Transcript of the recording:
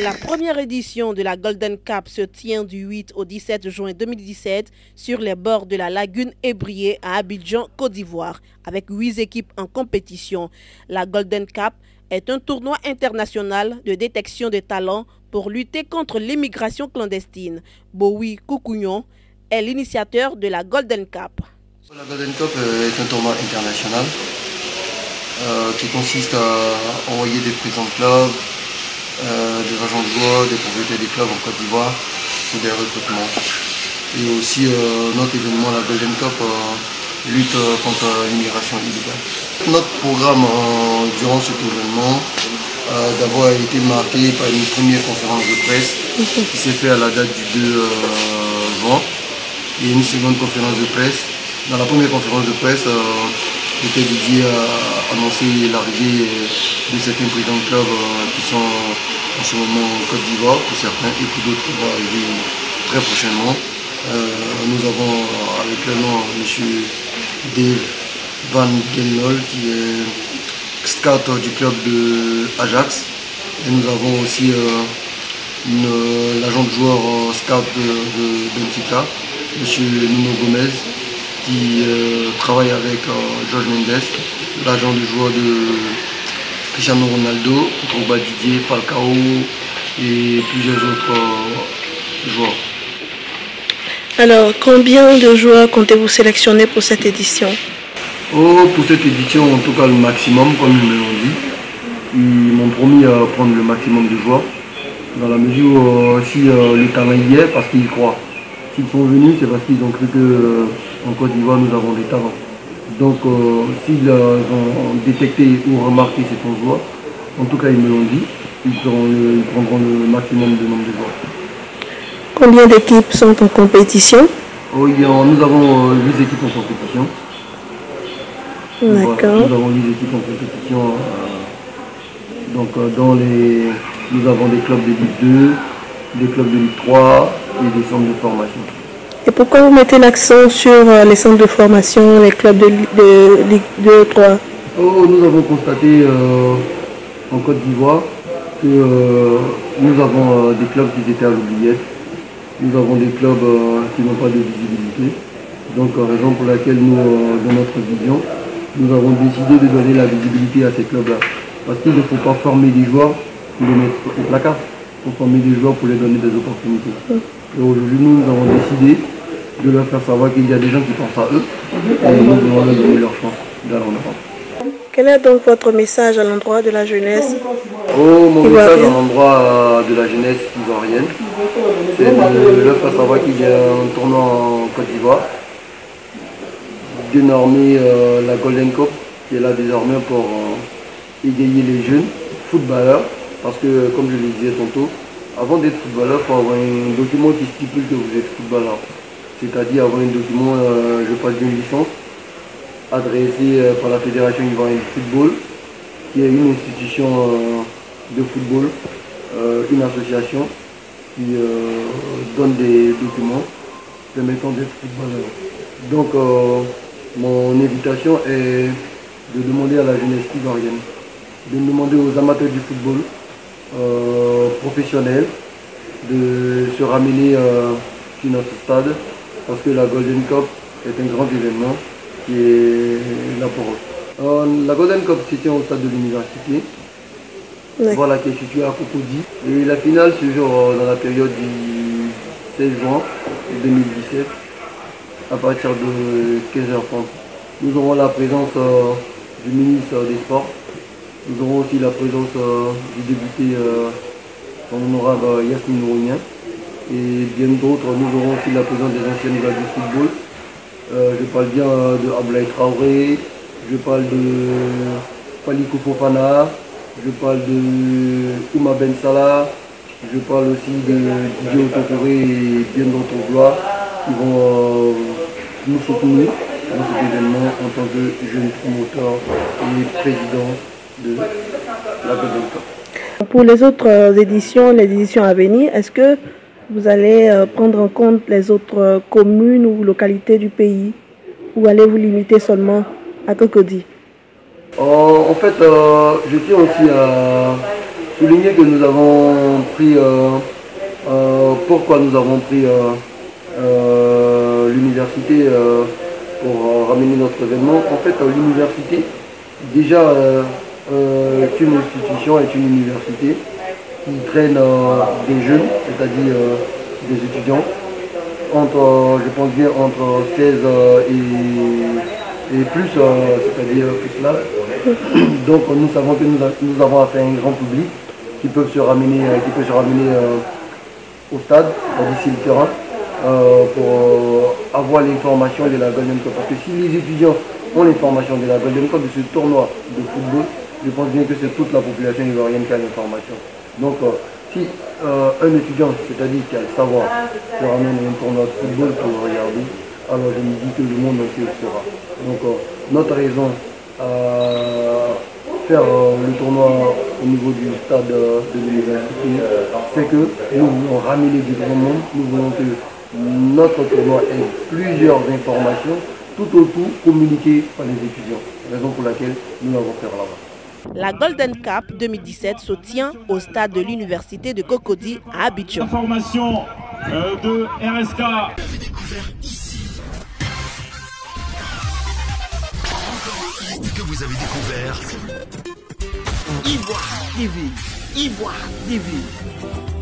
La première édition de la Golden Cup se tient du 8 au 17 juin 2017 sur les bords de la lagune Ébrié à Abidjan, Côte d'Ivoire, avec 8 équipes en compétition. La Golden Cup est un tournoi international de détection des talents pour lutter contre l'immigration clandestine. Bowie Koukounion est l'initiateur de la Golden Cup. La Golden Cup est un tournoi international qui consiste à envoyer des présidents de clubs, des agents de joueurs, des propriétaires des clubs en Côte d'Ivoire pour des recrutements. Et aussi notre événement, la Golden Cup, lutte contre l'immigration illégale. Notre programme durant cet événement d'abord a été marqué par une première conférence de presse qui s'est faite à la date du 2 juin et une seconde conférence de presse. Dans la première conférence de presse, était dédié à annoncer l'arrivée de certains présidents de club qui sont en ce moment en Côte d'Ivoire pour certains et pour d'autres qui vont arriver très prochainement. Nous avons avec le nom M. Dave Van Gelnol qui est scout du club de Ajax et nous avons aussi l'agent de joueur scout de Benfica, M. Nuno Gomez, qui travaille avec George Mendes, l'agent de joueur de Cristiano Ronaldo, Drogba Didier, Falcao et plusieurs autres joueurs. Alors, combien de joueurs comptez-vous sélectionner pour cette édition? Pour cette édition, en tout cas le maximum, comme ils me l'ont dit. Ils m'ont promis à prendre le maximum de joueurs, dans la mesure où si le talent y est, parce qu'ils y croient. S'ils sont venus, c'est parce qu'ils ont cru qu'en Côte d'Ivoire, nous avons des talents. Donc, s'ils ont détecté ou remarqué ces joueurs, en tout cas, ils me l'ont dit, ils prendront le maximum de nombre de joueurs. Combien d'équipes sont en compétition? Nous avons 8 équipes en compétition. D'accord. Nous avons 8 équipes en compétition. Donc, nous avons des clubs de Ligue 2, des clubs de Ligue 3 et des centres de formation. Et pourquoi vous mettez l'accent sur les centres de formation, les clubs de Ligue 2, 3? Nous avons constaté en Côte d'Ivoire que nous avons des clubs qui étaient à l'oubliette. Nous avons des clubs qui n'ont pas de visibilité. Donc, raison pour laquelle nous, dans notre vision, nous avons décidé de donner la visibilité à ces clubs-là. Parce qu'il ne faut pas former des joueurs pour les mettre au placard. Il faut former des joueurs pour les donner des opportunités. Et aujourd'hui, nous avons décidé de leur faire savoir qu'il y a des gens qui pensent à eux et nous devons leur donner leur chance d'aller en Europe. Quel est donc votre message à l'endroit de la jeunesse? Mon message à l'endroit de la jeunesse ivoirienne, c'est de leur faire savoir qu'il y a un tournoi en Côte d'Ivoire, dénommé la Golden Cup, qui est là désormais pour égayer les jeunes footballeurs, parce que, comme je le disais tantôt, avant d'être footballeur, il faut avoir un document qui stipule que vous êtes footballeur. C'est-à-dire avoir un document, je passe d'une licence, adressé par la Fédération ivoirienne de football, qui est une institution de football, une association qui donne des documents permettant d'être footballeur. Donc, mon invitation est de demander à la jeunesse ivoirienne, de demander aux amateurs du football professionnels de se ramener sur notre stade, parce que la Golden Cup est un grand événement qui est là pour eux. La Golden Cup se tient au stade de l'université, voilà, qui est situé à Cocody. Et la finale se joue dans la période du 16 juin 2017, à partir de 15h30. Nous aurons la présence du ministre des Sports. Nous aurons aussi la présence du député son honorable Yasmine Rounien. Et bien d'autres, nous aurons aussi la présence des anciennes joueurs du football. Je parle bien de Ablaye Traoré, je parle de Paliko Fofana, je parle de Ouma Ben Salah, je parle aussi de Didier Otokoré et bien d'autres joueurs qui vont nous soutenir dans cet événement en tant que jeune promoteur et président de la Golden Cup. Pour les autres éditions, les éditions à venir, est-ce que vous allez prendre en compte les autres communes ou localités du pays, ou allez vous limiter seulement à Cocody? En fait, je tiens aussi à souligner que nous avons pris, pourquoi nous avons pris l'université pour ramener notre événement. En fait, l'université, déjà, est une institution, est une université qui traîne des jeunes, c'est-à-dire des étudiants, je pense bien entre 16 et plus, c'est-à-dire plus là. Donc nous savons que nous avons affaire à un grand public qui peut se ramener, au stade, d'ici le terrain, pour avoir l'information de la Golden Cup. Parce que si les étudiants ont l'information de la Golden Cup, de ce tournoi de football, je pense bien que c'est toute la population ivoirienne qui a l'information. Donc si un étudiant, c'est-à-dire qui a le savoir, se ramène à un tournoi de football pour regarder, alors je me dis que le monde entier le fera. Donc notre raison à faire le tournoi au niveau du stade de l'université, c'est que nous voulons ramener du grand monde, nous voulons que notre tournoi ait plusieurs informations, tout autour communiquées par les étudiants. Raison pour laquelle nous l'avons fait là-bas. La Golden Cup 2017 se tient au stade de l'université de Cocody à Abidjan. Information de RSK. Que vous avez découvert Ivoire TV. Ivoire TV.